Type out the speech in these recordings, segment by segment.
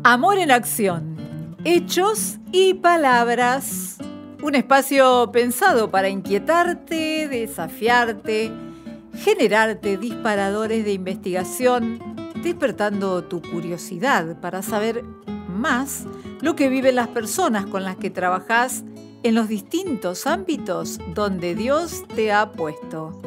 Amor en acción, hechos y palabras. Un espacio pensado para inquietarte, desafiarte, generarte disparadores de investigación, despertando tu curiosidad para saber más lo que viven las personas con las que trabajás en los distintos ámbitos donde Dios te ha puesto.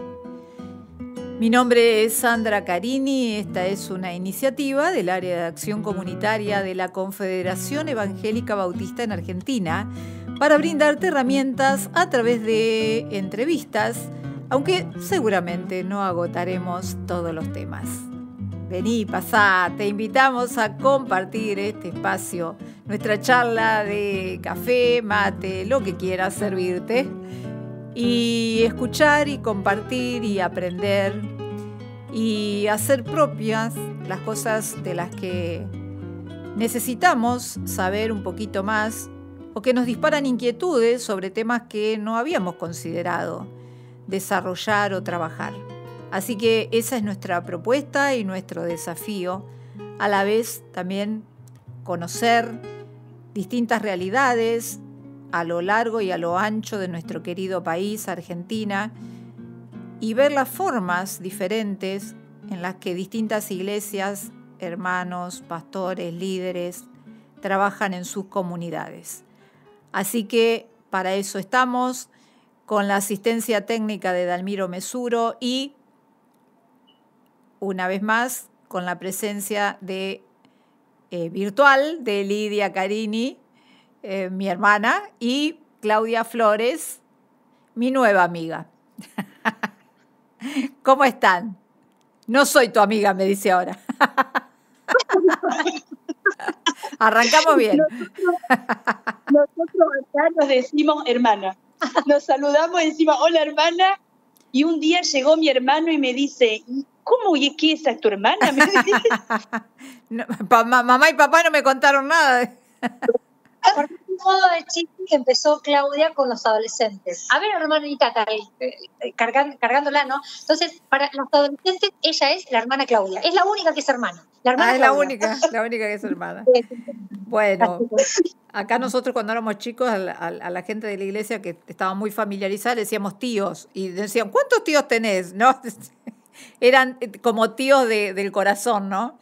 Mi nombre es Sandra Carini, esta es una iniciativa del área de acción comunitaria de la Confederación Evangélica Bautista en Argentina para brindarte herramientas a través de entrevistas, aunque seguramente no agotaremos todos los temas. Vení, pasá, te invitamos a compartir este espacio, nuestra charla de café, mate, lo que quieras servirte, y escuchar y compartir y aprender y hacer propias las cosas de las que necesitamos saber un poquito más o que nos disparan inquietudes sobre temas que no habíamos considerado desarrollar o trabajar. Así que esa es nuestra propuesta y nuestro desafío, a la vez también conocer distintas realidades a lo largo y a lo ancho de nuestro querido país, Argentina, y ver las formas diferentes en las que distintas iglesias, hermanos, pastores, líderes, trabajan en sus comunidades. Así que para eso estamos, con la asistencia técnica de Dalmiro Mesuro y, una vez más, con la presencia virtual de Lidia Carini, mi hermana, y Claudia Flores, mi nueva amiga. ¿Cómo están? No soy tu amiga, me dice ahora. Arrancamos bien. Nosotros acá nos decimos hermana. Nos saludamos y decimos, hola hermana. Y un día llegó mi hermano y me dice, ¿cómo y qué es tu hermana? Me dice. No, mamá y papá no me contaron nada. Porque todo de chico empezó Claudia con los adolescentes. A ver, hermanita, cargándola, ¿no? Entonces, para los adolescentes, ella es la hermana Claudia. Es la única que es hermana. La hermana es Claudia. la única que es hermana. Bueno, acá nosotros cuando éramos chicos, a la gente de la iglesia que estaba muy familiarizada, le decíamos tíos. Y decían, ¿cuántos tíos tenés? ¿No? Eran como tíos del corazón, ¿no?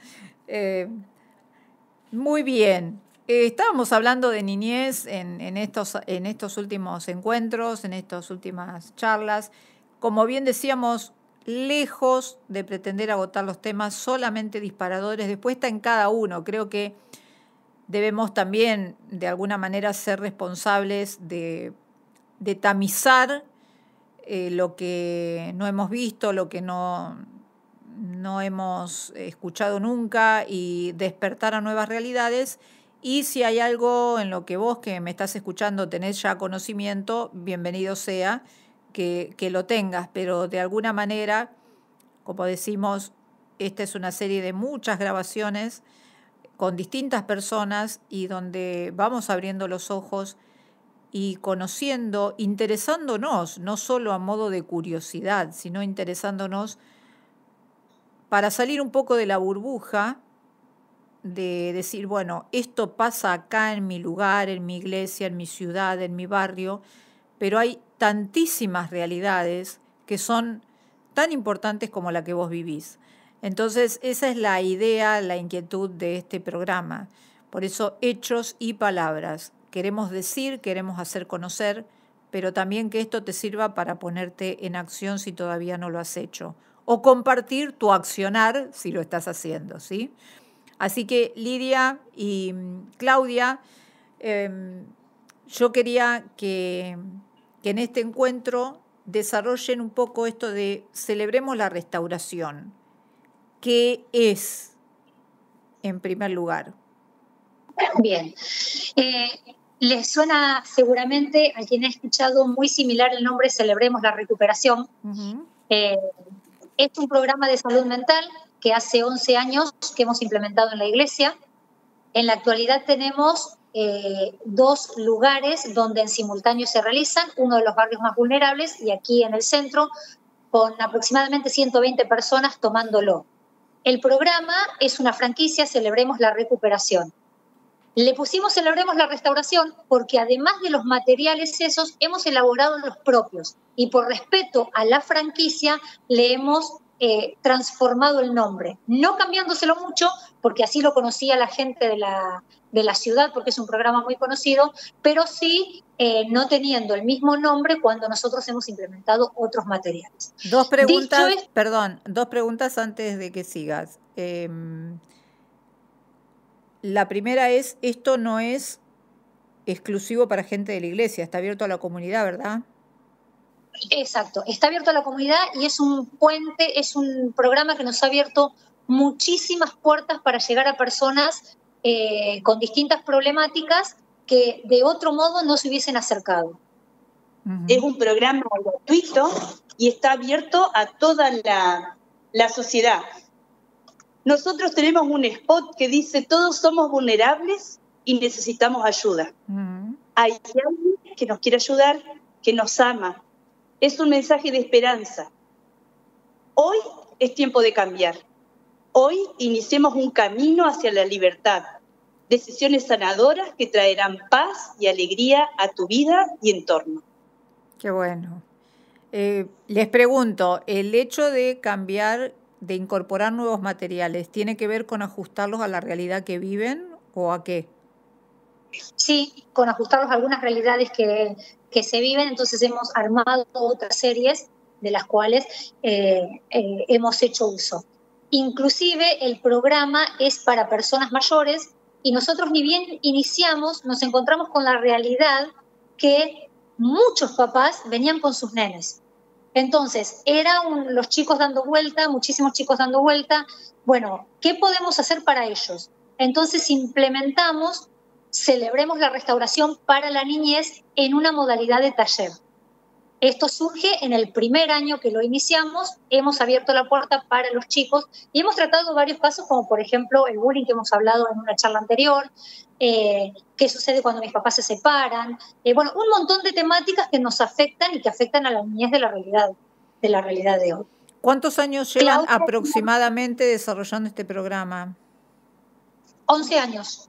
Muy bien. Estábamos hablando de niñez en estos últimos encuentros, en estas últimas charlas. Como bien decíamos, lejos de pretender agotar los temas, solamente disparadores. Después está en cada uno. Creo que debemos también, de alguna manera, ser responsables de tamizar lo que no hemos visto, lo que no hemos escuchado nunca y despertar a nuevas realidades. Y si hay algo en lo que vos que me estás escuchando tenés ya conocimiento, bienvenido sea que lo tengas, pero de alguna manera, como decimos, esta es una serie de muchas grabaciones con distintas personas y donde vamos abriendo los ojos y conociendo, interesándonos, no solo a modo de curiosidad, sino interesándonos para salir un poco de la burbuja de decir, bueno, esto pasa acá en mi lugar, en mi iglesia, en mi ciudad, en mi barrio, pero hay tantísimas realidades que son tan importantes como la que vos vivís. Entonces, esa es la idea, la inquietud de este programa. Por eso, hechos y palabras. Queremos decir, queremos hacer conocer, pero también que esto te sirva para ponerte en acción si todavía no lo has hecho, o compartir tu accionar si lo estás haciendo, ¿sí? Así que Lidia y Claudia, yo quería que en este encuentro desarrollen un poco esto de celebremos la restauración. ¿Qué es, en primer lugar? Bien. Les suena seguramente a quien ha escuchado muy similar el nombre Celebremos la Recuperación. Uh-huh. Es un programa de salud mental que hace 11 años que hemos implementado en la iglesia. En la actualidad tenemos 2 lugares donde en simultáneo se realizan, uno de los barrios más vulnerables y aquí en el centro, con aproximadamente 120 personas tomándolo. El programa es una franquicia, Celebremos la Recuperación. Le pusimos Celebremos la Restauración porque además de los materiales esos, hemos elaborado los propios y por respeto a la franquicia le hemos transformado el nombre, no cambiándoselo mucho, porque así lo conocía la gente de la ciudad, porque es un programa muy conocido, pero sí no teniendo el mismo nombre cuando nosotros hemos implementado otros materiales. Dos preguntas antes de que sigas. La primera es, esto no es exclusivo para gente de la iglesia, está abierto a la comunidad, ¿verdad? Exacto, está abierto a la comunidad y es un puente, es un programa que nos ha abierto muchísimas puertas para llegar a personas con distintas problemáticas que de otro modo no se hubiesen acercado. Es un programa gratuito y está abierto a toda la sociedad. Nosotros tenemos un spot que dice: todos somos vulnerables y necesitamos ayuda. Hay alguien que nos quiere ayudar, que nos ama. Es un mensaje de esperanza. Hoy es tiempo de cambiar. Hoy iniciemos un camino hacia la libertad. Decisiones sanadoras que traerán paz y alegría a tu vida y entorno. Qué bueno. Les pregunto, ¿el hecho de cambiar, de incorporar nuevos materiales, tiene que ver con ajustarlos a la realidad que viven o a qué? Sí, con ajustarlos a algunas realidades que se viven, entonces hemos armado otras series de las cuales hemos hecho uso. Inclusive el programa es para personas mayores y nosotros ni bien iniciamos, nos encontramos con la realidad que muchos papás venían con sus nenes. Entonces, los chicos dando vuelta, muchísimos chicos dando vuelta. Bueno, ¿qué podemos hacer para ellos? Entonces implementamos Celebremos la Restauración para la niñez en una modalidad de taller. Esto surge en el primer año que lo iniciamos, hemos abierto la puerta para los chicos y hemos tratado varios casos, como por ejemplo el bullying que hemos hablado en una charla anterior, qué sucede cuando mis papás se separan, bueno, un montón de temáticas que nos afectan y que afectan a la niñez de la realidad de hoy. ¿Cuántos años llevan aproximadamente desarrollando este programa? 11 años.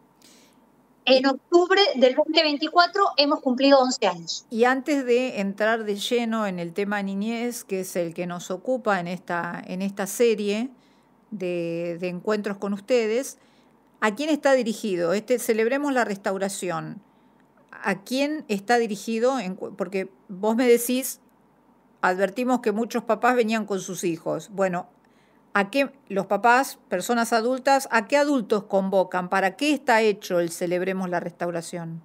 En octubre del 2024 hemos cumplido 11 años. Y antes de entrar de lleno en el tema niñez, que es el que nos ocupa en esta serie de encuentros con ustedes, ¿a quién está dirigido? Celebremos la Restauración. ¿A quién está dirigido? Porque vos me decís, advertimos que muchos papás venían con sus hijos. Bueno, ¿a qué los papás, personas adultas, a qué adultos convocan? ¿Para qué está hecho el Celebremos la Restauración?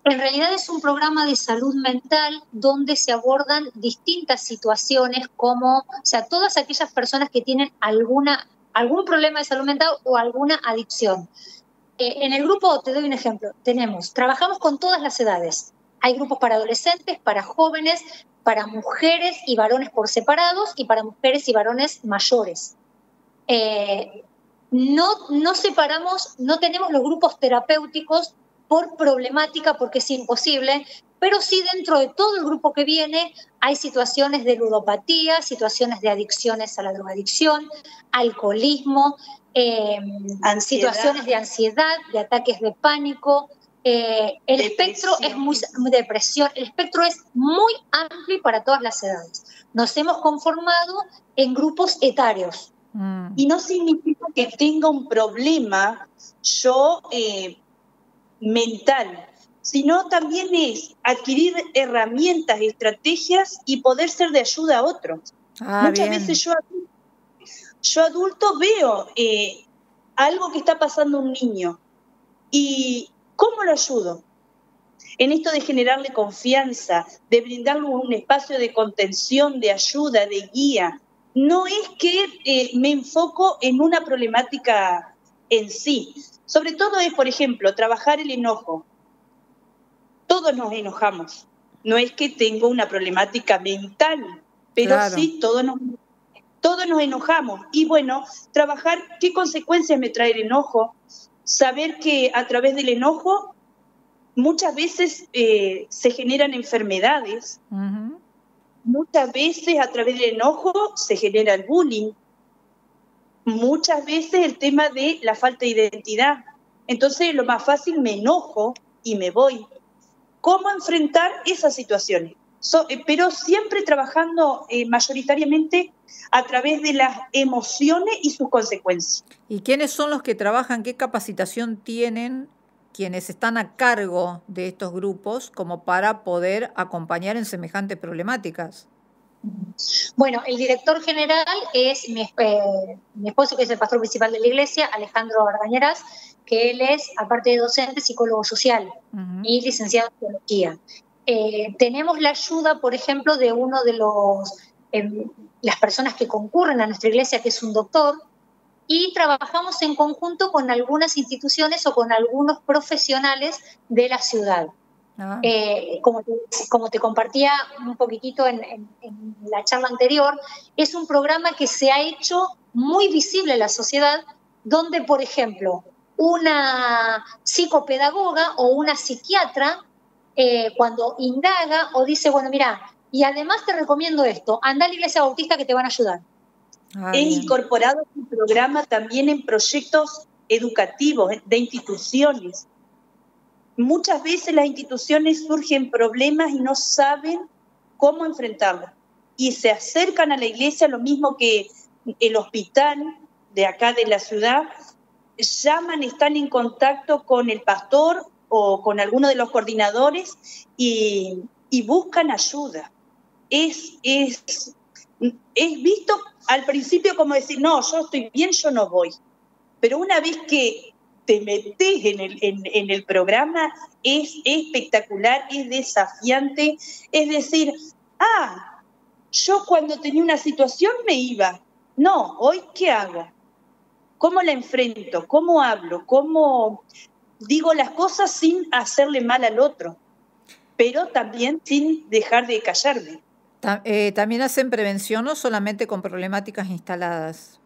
En realidad es un programa de salud mental donde se abordan distintas situaciones como, todas aquellas personas que tienen algún problema de salud mental o alguna adicción. En el grupo, te doy un ejemplo, trabajamos con todas las edades. Hay grupos para adolescentes, para jóvenes, para mujeres y varones por separados y para mujeres y varones mayores. No separamos, no tenemos los grupos terapéuticos por problemática porque es imposible, pero sí dentro de todo el grupo que viene hay situaciones de ludopatía, situaciones de adicciones a la drogadicción, alcoholismo, situaciones de ansiedad, de ataques de pánico. El espectro es depresión, el espectro es muy amplio para todas las edades. Nos hemos conformado en grupos etarios. Y no significa que tenga un problema yo mental, sino también es adquirir herramientas, estrategias y poder ser de ayuda a otros. Muchas veces yo adulto veo algo que está pasando a un niño y ¿cómo lo ayudo? En esto de generarle confianza, de brindarle un espacio de contención, de ayuda, de guía. No es que me enfoco en una problemática en sí. Sobre todo es, por ejemplo, trabajar el enojo. Todos nos enojamos. No es que tengo una problemática mental, pero claro, sí, todos nos enojamos. Y bueno, trabajar qué consecuencias me trae el enojo. Saber que a través del enojo muchas veces se generan enfermedades, muchas veces a través del enojo se genera el bullying, muchas veces el tema de la falta de identidad. Entonces lo más fácil, me enojo y me voy. ¿Cómo enfrentar esas situaciones? Pero siempre trabajando mayoritariamente a través de las emociones y sus consecuencias. ¿Y quiénes son los que trabajan? ¿Qué capacitación tienen quienes están a cargo de estos grupos como para poder acompañar en semejantes problemáticas? Bueno, el director general es mi esposo, que es el pastor principal de la iglesia, Alejandro Argañarás, que él es, aparte de docente, psicólogo social y licenciado en teología. Tenemos la ayuda, por ejemplo, de uno de las personas que concurren a nuestra iglesia, que es un doctor, y trabajamos en conjunto con algunas instituciones o con algunos profesionales de la ciudad. Como te compartía un poquitito en la charla anterior, es un programa que se ha hecho muy visible en la sociedad, donde, por ejemplo, una psicopedagoga o una psiquiatra, cuando indaga o dice, bueno, mira, y además te recomiendo esto, anda a la iglesia bautista que te van a ayudar. He incorporado este programa también en proyectos educativos de instituciones. Muchas veces las instituciones surgen problemas y no saben cómo enfrentarlos. Y se acercan a la iglesia, lo mismo que el hospital de acá de la ciudad, llaman, están en contacto con el pastor o con alguno de los coordinadores y buscan ayuda. Es visto al principio como decir, no, yo estoy bien, yo no voy. Pero una vez que te metes en el programa, es espectacular, es desafiante. Es decir, yo cuando tenía una situación me iba. No, hoy ¿qué hago? ¿Cómo la enfrento? ¿Cómo hablo? ¿Cómo digo las cosas sin hacerle mal al otro? Pero también sin dejar de callarme. ¿También hacen prevención o solamente con problemáticas instaladas?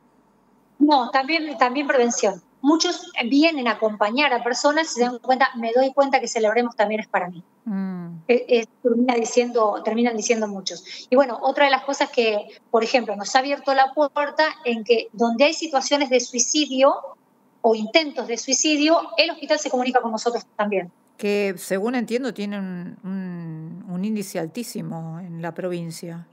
No, también prevención. Muchos vienen a acompañar a personas y se dan cuenta, me doy cuenta que celebremos también es para mí. Terminan diciendo muchos. Y bueno, otra de las cosas que, por ejemplo, nos ha abierto la puerta en que donde hay situaciones de suicidio o intentos de suicidio, el hospital se comunica con nosotros también. Que, según entiendo, tienen un índice altísimo en la provincia.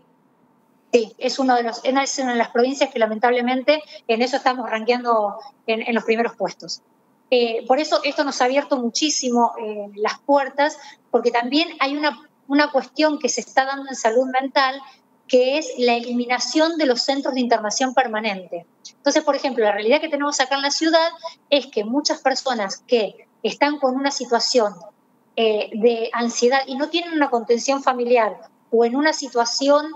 Sí, es una de las provincias que lamentablemente en eso estamos rankeando en los primeros puestos. Por eso esto nos ha abierto muchísimo las puertas, porque también hay una cuestión que se está dando en salud mental, que es la eliminación de los centros de internación permanente. Entonces, por ejemplo, la realidad que tenemos acá en la ciudad es que muchas personas que están con una situación de ansiedad y no tienen una contención familiar o en una situación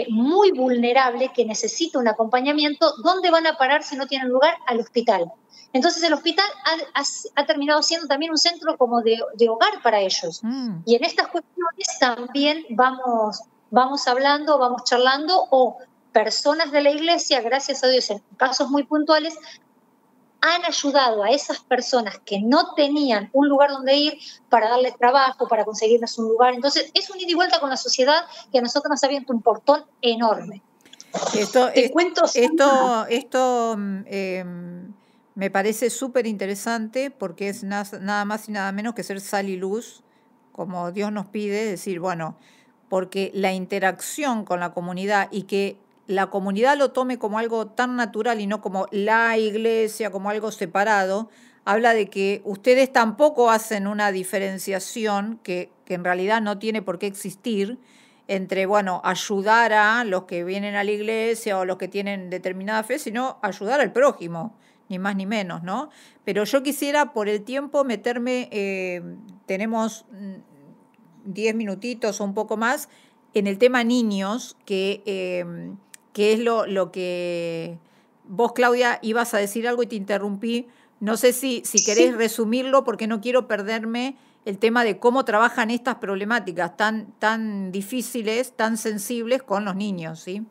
muy vulnerable que necesita un acompañamiento, ¿dónde van a parar si no tienen lugar? Al hospital. Entonces el hospital ha terminado siendo también un centro como de hogar para ellos. Y en estas cuestiones también vamos hablando, vamos charlando, o personas de la iglesia, gracias a Dios, en casos muy puntuales, han ayudado a esas personas que no tenían un lugar donde ir para darles trabajo, para conseguirles un lugar. Entonces, es un ida y vuelta con la sociedad que a nosotros nos ha abierto un portón enorme. Esto me parece súper interesante porque es nada más y nada menos que ser sal y luz, como Dios nos pide, decir, bueno, porque la interacción con la comunidad y que la comunidad lo tome como algo tan natural y no como la iglesia, como algo separado, habla de que ustedes tampoco hacen una diferenciación que en realidad no tiene por qué existir entre, bueno, ayudar a los que vienen a la iglesia o los que tienen determinada fe, sino ayudar al prójimo, ni más ni menos, ¿no? Pero yo quisiera, por el tiempo, meterme, tenemos 10 minutitos o un poco más, en el tema niños, que es lo que vos, Claudia, ibas a decir algo y te interrumpí. No sé si querés resumirlo, porque no quiero perderme el tema de cómo trabajan estas problemáticas tan difíciles, tan sensibles con los niños, ¿sí?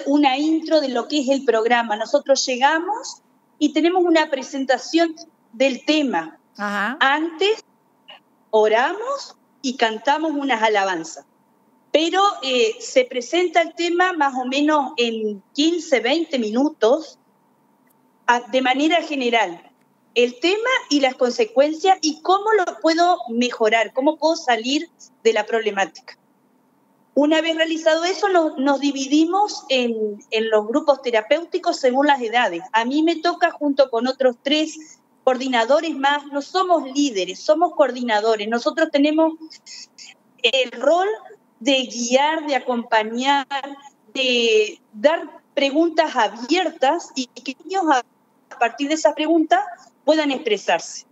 Una intro de lo que es el programa. Nosotros llegamos y tenemos una presentación del tema. Ajá. Antes oramos y cantamos unas alabanzas. Pero se presenta el tema más o menos en 15, 20 minutos de manera general. El tema y las consecuencias y cómo lo puedo mejorar, cómo puedo salir de la problemática. Una vez realizado eso, nos dividimos en los grupos terapéuticos según las edades. A mí me toca junto con otros 3 coordinadores más, no somos líderes, somos coordinadores. Nosotros tenemos el rol de guiar, de acompañar, de dar preguntas abiertas y que niños a partir de esas preguntas puedan expresarse.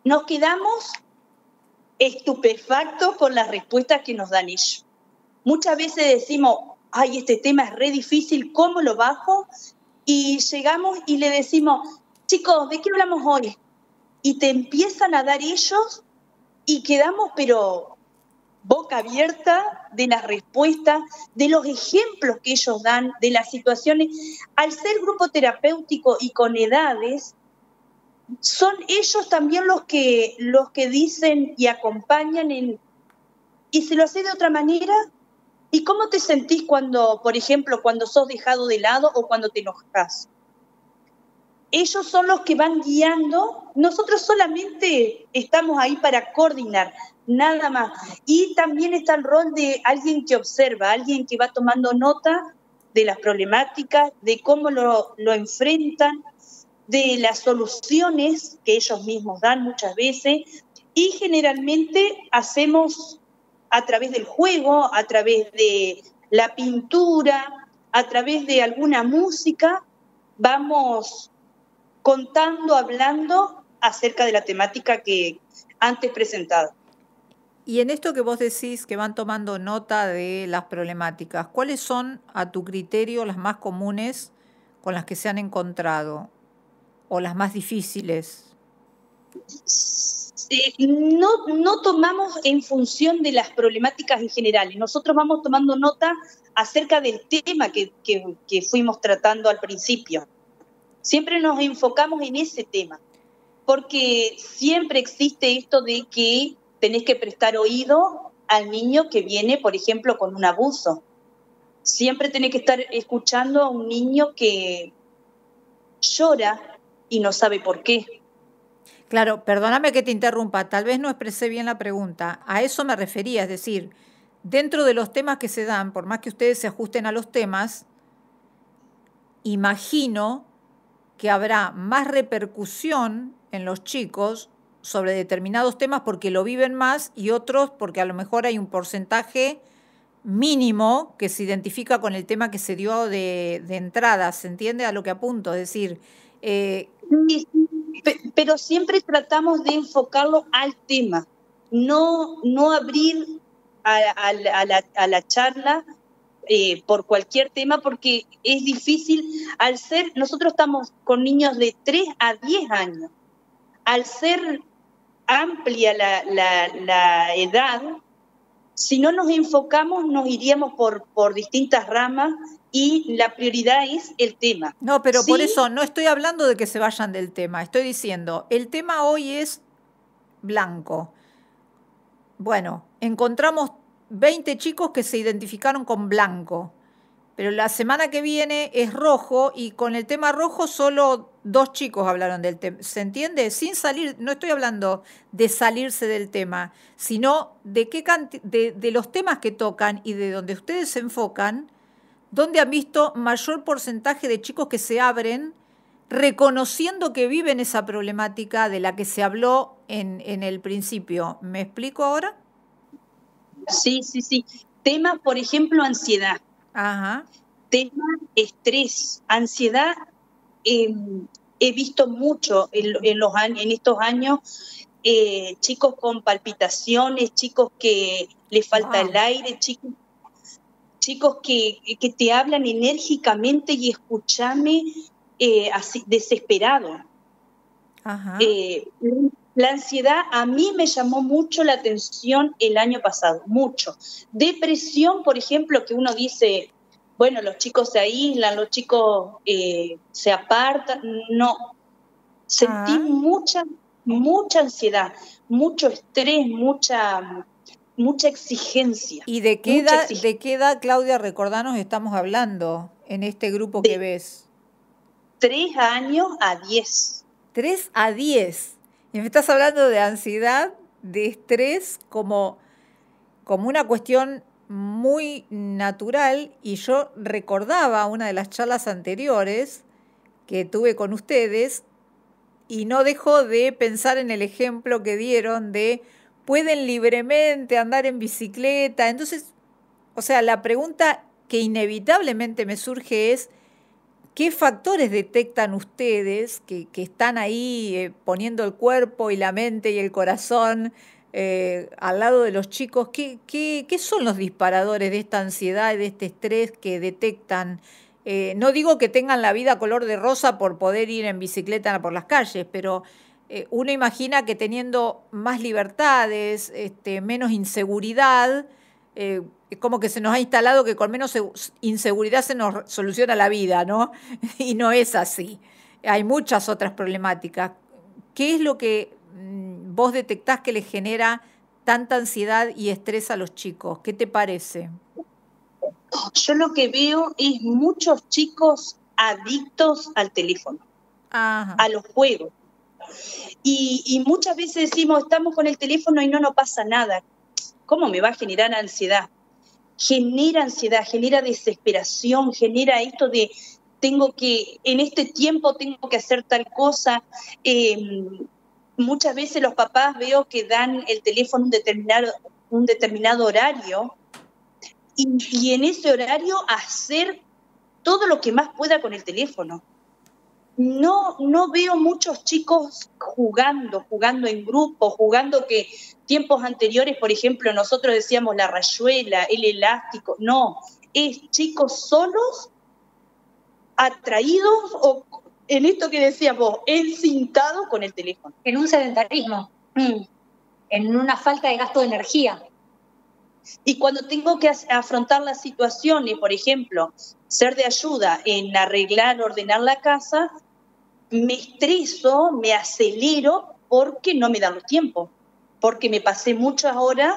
Nos quedamos estupefactos con las respuestas que nos dan ellos. Muchas veces decimos, ay, este tema es re difícil, ¿cómo lo bajo? Y llegamos y le decimos, chicos, ¿de qué hablamos hoy? Y te empiezan a dar ellos y quedamos, pero boca abierta de las respuestas, de los ejemplos que ellos dan, de las situaciones. Al ser grupo terapéutico y con edades, son ellos también los que dicen y acompañan y se lo hace de otra manera. ¿Y cómo te sentís cuando, por ejemplo, cuando sos dejado de lado o cuando te enojas? Ellos son los que van guiando, nosotros solamente estamos ahí para coordinar, nada más. Y también está el rol de alguien que observa, alguien que va tomando nota de las problemáticas, de cómo lo enfrentan, de las soluciones que ellos mismos dan muchas veces, y generalmente hacemos a través del juego, a través de la pintura, a través de alguna música, vamos contando, hablando acerca de la temática que antes presentada. Y en esto que vos decís que van tomando nota de las problemáticas, ¿cuáles son, a tu criterio, las más comunes con las que se han encontrado o las más difíciles? No tomamos en función de las problemáticas en general. Nosotros vamos tomando nota acerca del tema que fuimos tratando al principio. Siempre nos enfocamos en ese tema, porque siempre existe esto de que tenés que prestar oído al niño que viene, por ejemplo, con un abuso. Siempre tenés que estar escuchando a un niño que llora y no sabe por qué. Claro, perdóname que te interrumpa, tal vez no expresé bien la pregunta. A eso me refería, es decir, dentro de los temas que se dan, por más que ustedes se ajusten a los temas, imagino que habrá más repercusión en los chicos sobre determinados temas porque lo viven más y otros porque a lo mejor hay un porcentaje mínimo que se identifica con el tema que se dio de entrada. ¿Se entiende a lo que apunto? Es decir... Pero siempre tratamos de enfocarlo al tema, no abrir a la charla por cualquier tema, porque es difícil. Nosotros estamos con niños de 3 a 10 años. Al ser amplia la edad, si no nos enfocamos nos iríamos por distintas ramas y la prioridad es el tema. No, pero ¿sí? Por eso no estoy hablando de que se vayan del tema, estoy diciendo, el tema hoy es blanco. Bueno, encontramos 20 chicos que se identificaron con blanco, pero la semana que viene es rojo y con el tema rojo solo 2 chicos hablaron del tema. ¿Se entiende? Sin salir, no estoy hablando de salirse del tema, sino de de los temas que tocan y de donde ustedes se enfocan, donde han visto mayor porcentaje de chicos que se abren reconociendo que viven esa problemática de la que se habló en el principio. ¿Me explico ahora? Sí. Temas, por ejemplo, ansiedad. Ajá. Tema estrés, ansiedad. He visto mucho en estos años chicos con palpitaciones, chicos que les falta el aire, chicos que te hablan enérgicamente y escúchame así desesperado. Ajá. La ansiedad a mí me llamó mucho la atención el año pasado, mucho. Depresión, por ejemplo, que uno dice, bueno, los chicos se aíslan, los chicos se apartan. No, sentí mucha ansiedad, mucho estrés, mucha exigencia. ¿Y de qué edad, Claudia, recordanos, estamos hablando en este grupo que ves? 3 años a 10. 3 a 10. Y me estás hablando de ansiedad, de estrés como una cuestión muy natural, y yo recordaba una de las charlas anteriores que tuve con ustedes y no dejo de pensar en el ejemplo que dieron de pueden libremente andar en bicicleta. Entonces, o sea, la pregunta que inevitablemente me surge es, ¿qué factores detectan ustedes que están ahí poniendo el cuerpo y la mente y el corazón al lado de los chicos? ¿Qué son los disparadores de esta ansiedad y de este estrés que detectan? No digo que tengan la vida color de rosa por poder ir en bicicleta por las calles, pero uno imagina que teniendo más libertades, menos inseguridad, es como que se nos ha instalado que con menos inseguridad se nos soluciona la vida, ¿no? Y no es así. Hay muchas otras problemáticas. ¿Qué es lo que vos detectás que les genera tanta ansiedad y estrés a los chicos? ¿Qué te parece? Yo lo que veo es muchos chicos adictos al teléfono, a los juegos. Y muchas veces decimos, estamos con el teléfono y no nos pasa nada. ¿Cómo me va a generar ansiedad? Genera ansiedad, genera desesperación, genera esto de en este tiempo tengo que hacer tal cosa. Muchas veces los papás veo que dan el teléfono un determinado horario y en ese horario hacer todo lo que más pueda con el teléfono. No veo muchos chicos jugando en grupo, jugando que tiempos anteriores, por ejemplo, nosotros decíamos la rayuela, el elástico. No, es chicos solos, atraídos o en esto que decías vos, encintados con el teléfono. En un sedentarismo, en una falta de gasto de energía. Y cuando tengo que afrontar las situaciones, por ejemplo, ser de ayuda en arreglar, ordenar la casa, me estreso, me acelero porque no me dan los tiempos, porque me pasé muchas horas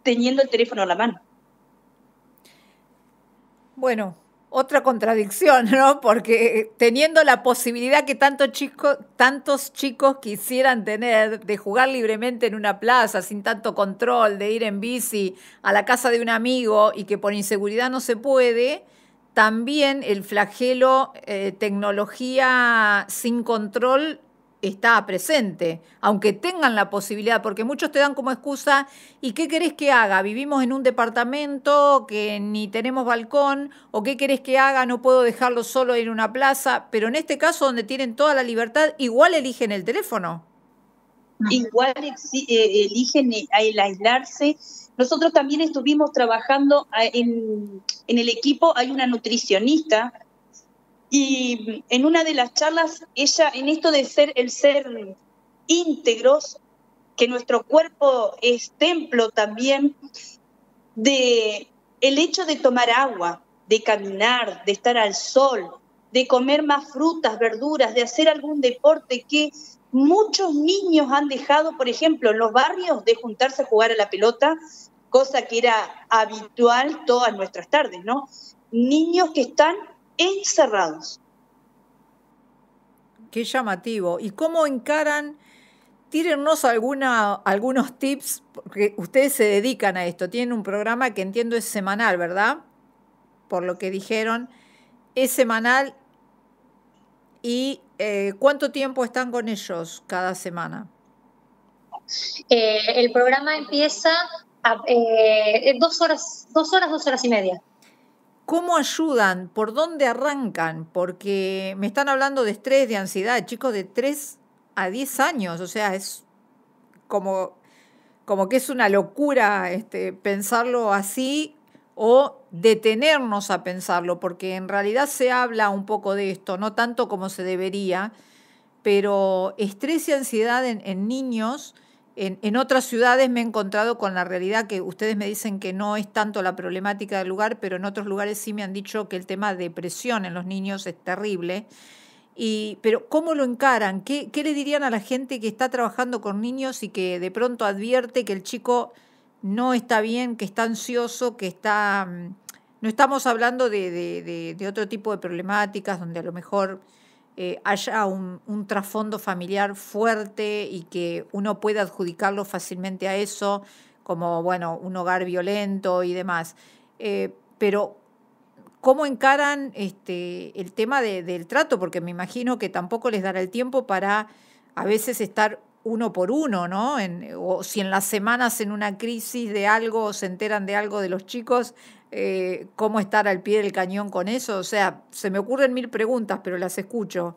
teniendo el teléfono en la mano. Bueno, otra contradicción, ¿no? Porque teniendo la posibilidad que tantos chicos quisieran tener de jugar libremente en una plaza, sin tanto control, de ir en bici a la casa de un amigo y que por inseguridad no se puede, también el flagelo tecnología sin control está presente, aunque tengan la posibilidad, porque muchos te dan como excusa, ¿y qué querés que haga? Vivimos en un departamento que ni tenemos balcón, o ¿qué querés que haga? No puedo dejarlo solo en una plaza, pero en este caso donde tienen toda la libertad, igual eligen el teléfono. Igual eligen el aislarse. Nosotros también estuvimos trabajando en el equipo, hay una nutricionista, y en una de las charlas, ella, en esto de ser íntegros, que nuestro cuerpo es templo también, de el hecho de tomar agua, de caminar, de estar al sol, de comer más frutas, verduras, de hacer algún deporte que muchos niños han dejado, por ejemplo, en los barrios, de juntarse a jugar a la pelota, cosa que era habitual todas nuestras tardes, ¿no? Niños que están encerrados. Qué llamativo. ¿Y cómo encaran? Tírennos algunos tips, porque ustedes se dedican a esto. Tienen un programa que entiendo es semanal, ¿verdad? Por lo que dijeron, es semanal. ¿Y cuánto tiempo están con ellos cada semana? El programa empieza a 2 horas, 2 horas y media. ¿Cómo ayudan? ¿Por dónde arrancan? Porque me están hablando de estrés, de ansiedad, chicos de 3 a 10 años, o sea, es como que es una locura pensarlo así o detenernos a pensarlo, porque en realidad se habla un poco de esto, no tanto como se debería, pero estrés y ansiedad en niños. En otras ciudades me he encontrado con la realidad que ustedes me dicen que no es tanto la problemática del lugar, pero en otros lugares sí me han dicho que el tema de depresión en los niños es terrible. Pero ¿cómo lo encaran? ¿Qué le dirían a la gente que está trabajando con niños y que de pronto advierte que el chico no está bien, que está ansioso, que está... No estamos hablando de otro tipo de problemáticas donde a lo mejor haya un trasfondo familiar fuerte y que uno pueda adjudicarlo fácilmente a eso, como, bueno, un hogar violento y demás. Pero ¿cómo encaran el tema del trato? Porque me imagino que tampoco les dará el tiempo para a veces estar uno por uno, ¿no? O si en las semanas en una crisis de algo se enteran de algo de los chicos, ¿cómo estar al pie del cañón con eso? O sea, se me ocurren 1000 preguntas, pero las escucho.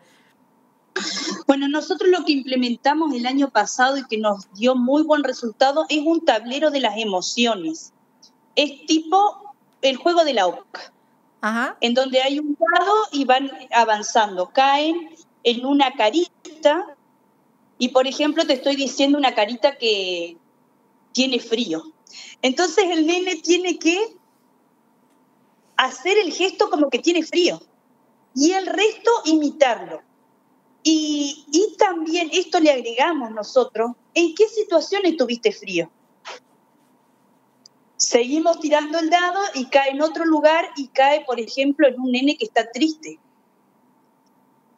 Bueno, nosotros lo que implementamos el año pasado y que nos dio muy buen resultado es un tablero de las emociones. Es tipo el juego de la oca. Ajá. En donde hay un dado y van avanzando, caen en una carita y, por ejemplo, te estoy diciendo una carita que tiene frío. Entonces el nene tiene que hacer el gesto como que tiene frío y el resto imitarlo. Y también esto le agregamos nosotros, ¿en qué situaciones tuviste frío? Seguimos tirando el dado y cae en otro lugar y cae, por ejemplo, en un nene que está triste.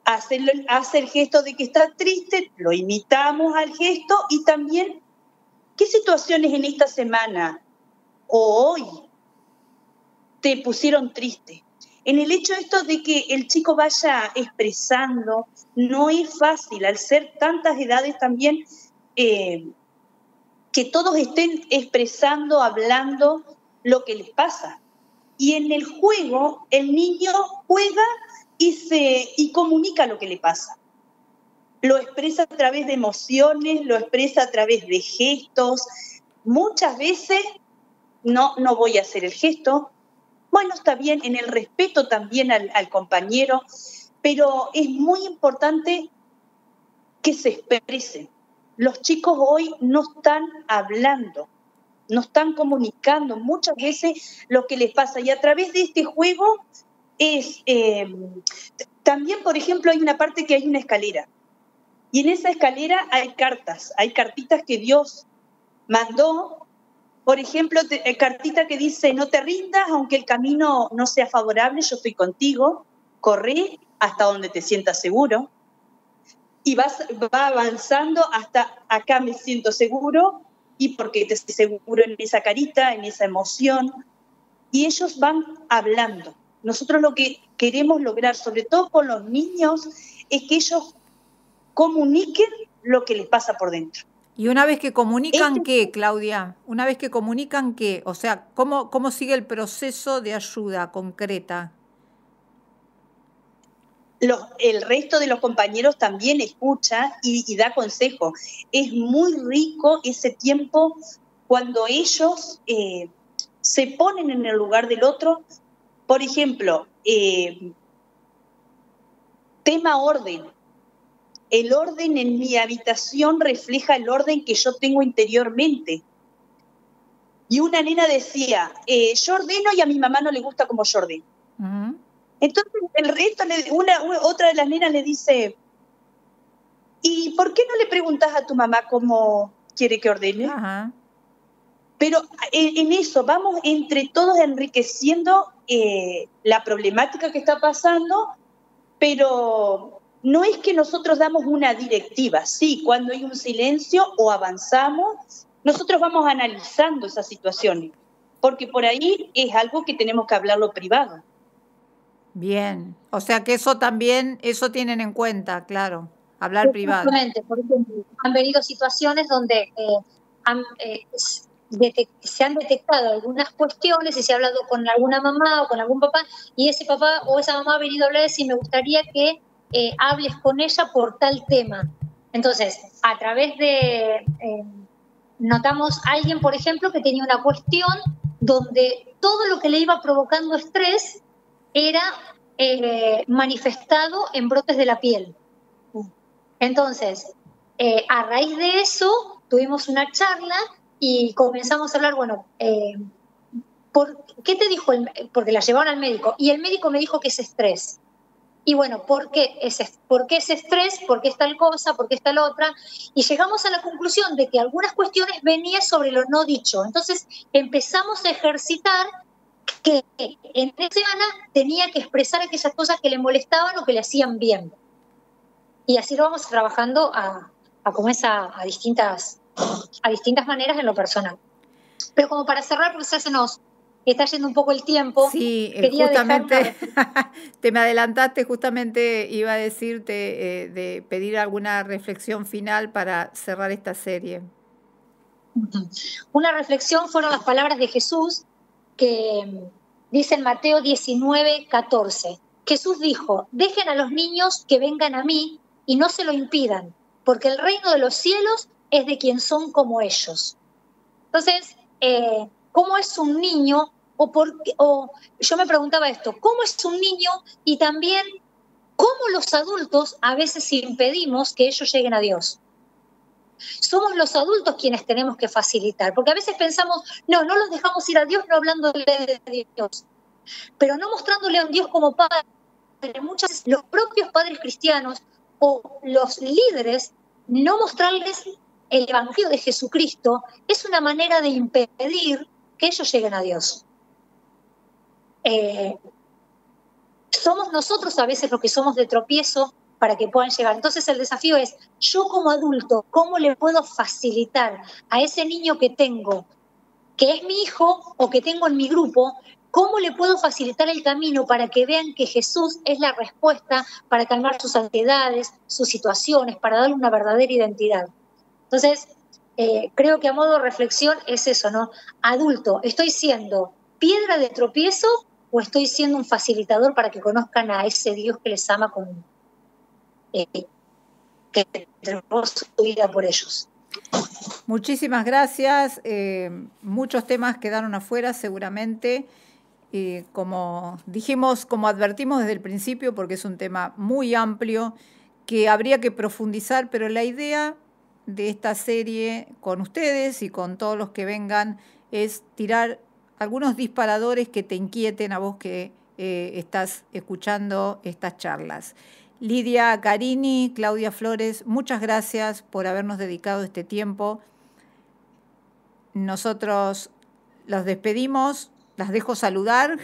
Hace el gesto de que está triste, lo imitamos al gesto y también, ¿qué situaciones en esta semana o hoy te pusieron triste? En el hecho esto de que el chico vaya expresando, no es fácil, al ser tantas edades también, que todos estén expresando, hablando lo que les pasa. Y en el juego el niño juega y comunica lo que le pasa. Lo expresa a través de emociones, lo expresa a través de gestos. Muchas veces no voy a hacer el gesto. Bueno, está bien, en el respeto también al compañero, pero es muy importante que se expresen. Los chicos hoy no están hablando, no están comunicando muchas veces lo que les pasa. Y a través de este juego es... también, por ejemplo, hay una parte que hay una escalera. Y en esa escalera hay cartas, hay cartitas que Dios mandó. Por ejemplo, cartita que dice, no te rindas, aunque el camino no sea favorable, yo estoy contigo, corre hasta donde te sientas seguro. Y va avanzando hasta acá me siento seguro, y porque te estoy seguro en esa carita, en esa emoción. Y ellos van hablando. Nosotros lo que queremos lograr, sobre todo con los niños, es que ellos comuniquen lo que les pasa por dentro. Y una vez que comunican, ¿qué, Claudia? Una vez que comunican, ¿qué? O sea, ¿cómo sigue el proceso de ayuda concreta? El resto de los compañeros también escucha y da consejo. Es muy rico ese tiempo cuando ellos se ponen en el lugar del otro. Por ejemplo, tema orden. El orden en mi habitación refleja el orden que yo tengo interiormente. Y una nena decía, yo ordeno y a mi mamá no le gusta como yo ordeno. Uh-huh. Entonces el resto, otra de las nenas le dice, ¿y por qué no le preguntas a tu mamá cómo quiere que ordene? Uh-huh. Pero en eso vamos entre todos enriqueciendo la problemática que está pasando, pero no es que nosotros damos una directiva. Sí, cuando hay un silencio o avanzamos, nosotros vamos analizando esas situaciones, porque por ahí es algo que tenemos que hablarlo privado. Bien, o sea que eso también, eso tienen en cuenta, claro, hablar privado. Por ejemplo, han venido situaciones donde se han detectado algunas cuestiones y se ha hablado con alguna mamá o con algún papá, y ese papá o esa mamá ha venido a hablar y decir, me gustaría que hables con ella por tal tema. Entonces, a través de... notamos a alguien, por ejemplo, que tenía una cuestión donde todo lo que le iba provocando estrés era manifestado en brotes de la piel. Entonces, a raíz de eso, tuvimos una charla y comenzamos a hablar, bueno, ¿qué te dijo? Porque la llevaron al médico, y el médico me dijo que es estrés. y bueno, ¿por qué ese estrés? ¿Por qué es tal cosa? ¿Por qué es tal otra? Y llegamos a la conclusión de que algunas cuestiones venían sobre lo no dicho. Entonces empezamos a ejercitar que en esa semana tenía que expresar aquellas cosas que le molestaban o que le hacían bien. Y así lo vamos trabajando a distintas maneras en lo personal. Pero como para cerrar, porque ya se nos está yendo un poco el tiempo. Sí, justamente te me adelantaste, justamente iba a decirte de pedir alguna reflexión final para cerrar esta serie. Una reflexión fueron las palabras de Jesús que dice en Mateo 19:14. Jesús dijo: dejen a los niños que vengan a mí y no se lo impidan, porque el reino de los cielos es de quien son como ellos. Entonces, ¿cómo es un niño? O yo me preguntaba esto, ¿cómo es un niño? Y también, ¿cómo los adultos a veces impedimos que ellos lleguen a Dios? Somos los adultos quienes tenemos que facilitar, porque a veces pensamos, no los dejamos ir a Dios no hablándole de Dios, pero no mostrándole a un Dios como Padre. Muchas veces los propios padres cristianos o los líderes, no mostrarles el Evangelio de Jesucristo es una manera de impedir que ellos lleguen a Dios. Somos nosotros a veces los que somos de tropiezo para que puedan llegar. Entonces el desafío es, yo como adulto, ¿cómo le puedo facilitar a ese niño que tengo, que es mi hijo o que tengo en mi grupo, cómo le puedo facilitar el camino para que vean que Jesús es la respuesta para calmar sus ansiedades, sus situaciones, para darle una verdadera identidad? Entonces, creo que a modo de reflexión es eso, ¿no? Adulto, ¿estoy siendo piedra de tropiezo o estoy siendo un facilitador para que conozcan a ese Dios que les ama que entregó su vida por ellos? Muchísimas gracias. Muchos temas quedaron afuera seguramente. Como dijimos, como advertimos desde el principio, porque es un tema muy amplio que habría que profundizar, pero la idea de esta serie con ustedes y con todos los que vengan es tirar algunos disparadores que te inquieten a vos que estás escuchando estas charlas. Lidia Carini, Claudia Flores, muchas gracias por habernos dedicado este tiempo. Nosotros los despedimos, las dejo saludar.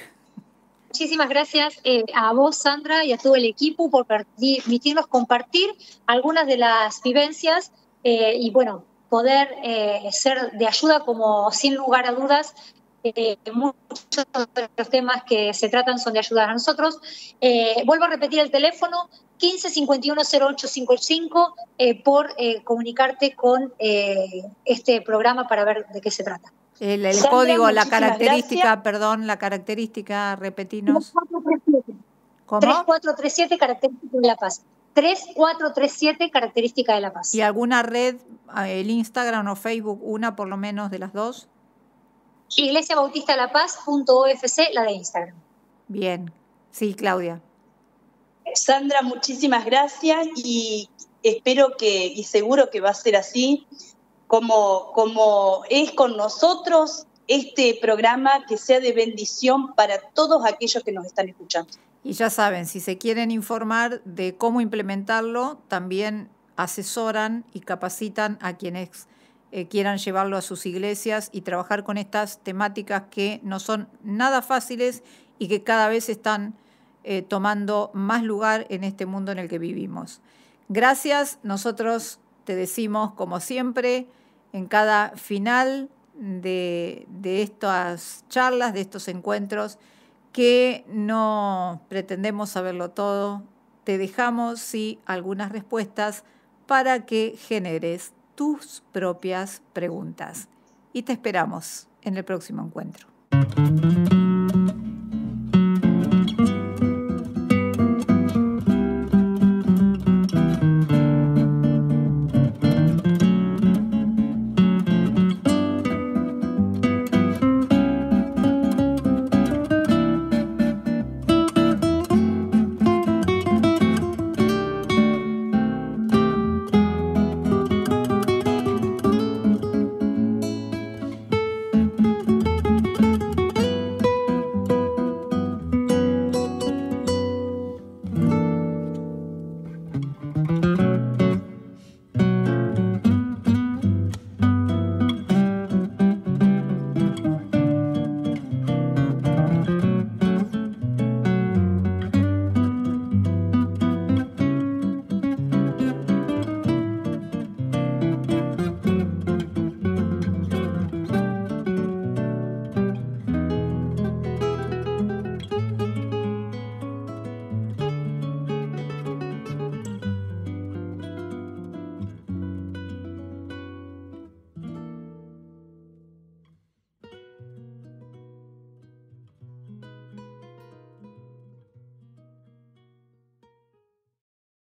Muchísimas gracias a vos, Sandra, y a todo el equipo por permitirnos compartir algunas de las vivencias y, bueno, poder ser de ayuda, como sin lugar a dudas. Muchos de los temas que se tratan son de ayudar a nosotros. Vuelvo a repetir el teléfono, 1551-0855, por comunicarte con este programa para ver de qué se trata. El Sandra, código, la característica, gracias. La característica, repetinos. 3437. ¿Cómo? 3437, característica de La Paz. 3437, característica de La Paz. ¿Y alguna red, el Instagram o Facebook, una por lo menos de las dos? Iglesia Bautista La Paz.ofc, la de Instagram. Bien, sí, Claudia. Sandra, muchísimas gracias y espero y seguro que va a ser así, como es con nosotros este programa, que sea de bendición para todos aquellos que nos están escuchando. Y ya saben, si se quieren informar de cómo implementarlo, también asesoran y capacitan a quienes quieran llevarlo a sus iglesias y trabajar con estas temáticas que no son nada fáciles y que cada vez están tomando más lugar en este mundo en el que vivimos. Gracias, nosotros te decimos, como siempre, en cada final de estas charlas, de estos encuentros, que no pretendemos saberlo todo, te dejamos, sí, algunas respuestas para que generes tus propias preguntas. Y te esperamos en el próximo encuentro.